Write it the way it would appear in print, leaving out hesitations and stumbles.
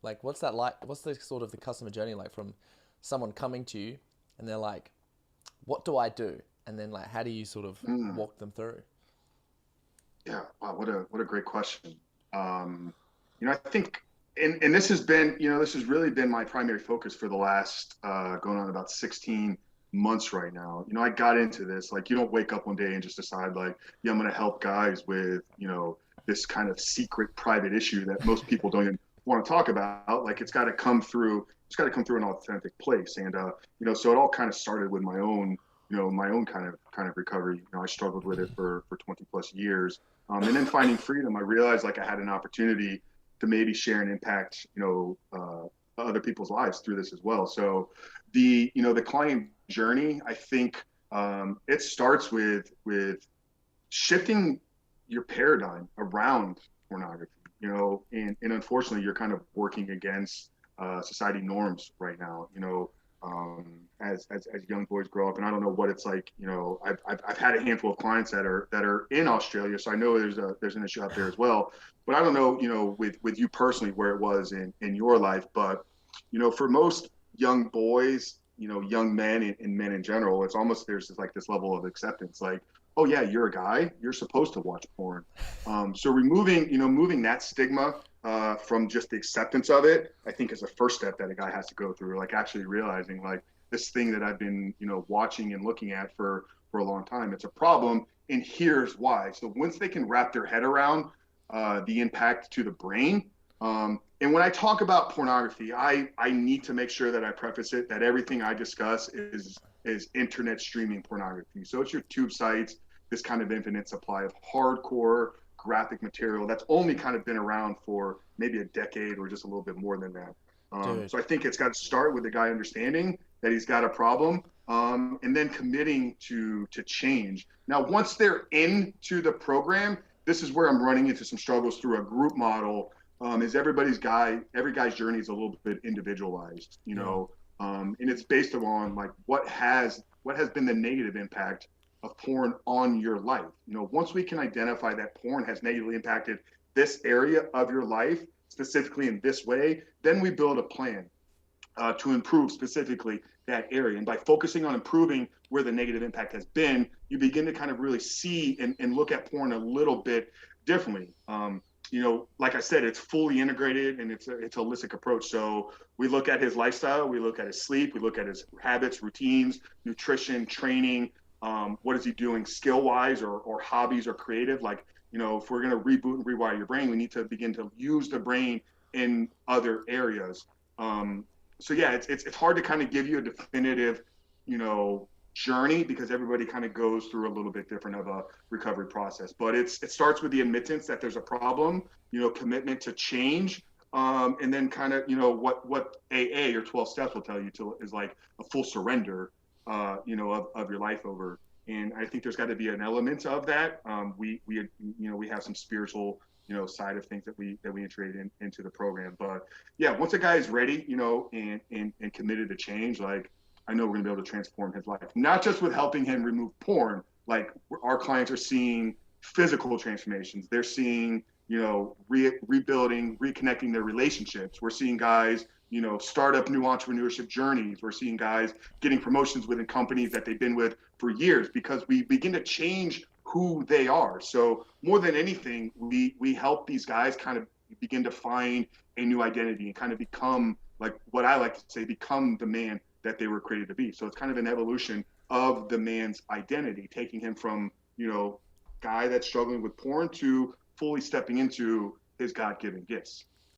Like, what's that like? What's the sort of the customer journey like from someone coming to you and they're like, what do I do? And then like, how do you sort of Mm, walk them through? yeah, wow, what a great question. I think, and this has been, this has really been my primary focus for the last going on about 16 months right now. I got into this like you don't wake up one day and just decide like, yeah, I'm going to help guys with, this kind of secret private issue that most people don't even want to talk about. Like it's got to come through an authentic place. And so it all kind of started with my own kind of recovery. I struggled with it for 20 plus years. And then finding freedom, I realized like I had an opportunity to maybe share and impact, other people's lives through this as well. So the client journey, I think it starts with shifting your paradigm around pornography, and unfortunately you're kind of working against society norms right now, as young boys grow up. And I don't know what it's like. I've had a handful of clients that are in Australia, so I know there's an issue out there as well. But I don't know, with you personally where it was in your life. But for most young boys, young men and men in general, it's almost there's like this level of acceptance, like, oh yeah, you're a guy, you're supposed to watch porn. So moving that stigma from just the acceptance of it, I think is the first step that a guy has to go through. Like actually realizing like this thing that I've been, watching and looking at for a long time, it's a problem, and here's why. So once they can wrap their head around the impact to the brain, and when I talk about pornography, I need to make sure that I preface it that everything I discuss is internet streaming pornography. So it's your tube sites, this kind of infinite supply of hardcore graphic material that's only kind of been around for maybe a decade or just a little bit more than that. Dude, So I think it's got to start with the guy understanding that he's got a problem, and then committing to change. Now, once they're into the program, this is where I'm running into some struggles through a group model. Is every guy's journey is a little bit individualized, yeah. and it's based on like what has been the negative impact of porn on your life. Once we can identify that porn has negatively impacted this area of your life, specifically in this way, then we build a plan to improve specifically that area. And by focusing on improving where the negative impact has been, you begin to kind of really see and look at porn a little bit differently. Like I said, it's fully integrated and it's a holistic approach. So we look at his lifestyle, we look at his sleep, we look at his habits, routines, nutrition, training. What is he doing skill wise or hobbies or creative? Like, if we're going to reboot and rewire your brain, we need to begin to use the brain in other areas. So yeah, it's hard to kind of give you a definitive, you know, journey because everybody kind of goes through a little bit different of a recovery process. But it starts with the admittance that there's a problem, commitment to change, and then kind of what AA or 12 steps will tell you to is like a full surrender, of your life over. And I think there's got to be an element of that. We have some spiritual side of things that we integrate into the program. But yeah, once a guy is ready, and committed to change, like I know we're gonna be able to transform his life, not just with helping him remove porn. Like our clients are seeing physical transformations. They're seeing, rebuilding, reconnecting their relationships. We're seeing guys, start up new entrepreneurship journeys. We're seeing guys getting promotions within companies that they've been with for years because we begin to change who they are. So more than anything, we help these guys kind of begin to find a new identity and kind of become like what I like to say, become the man that they were created to be. So it's kind of an evolution of the man's identity, taking him from, guy that's struggling with porn to fully stepping into his God-given gifts.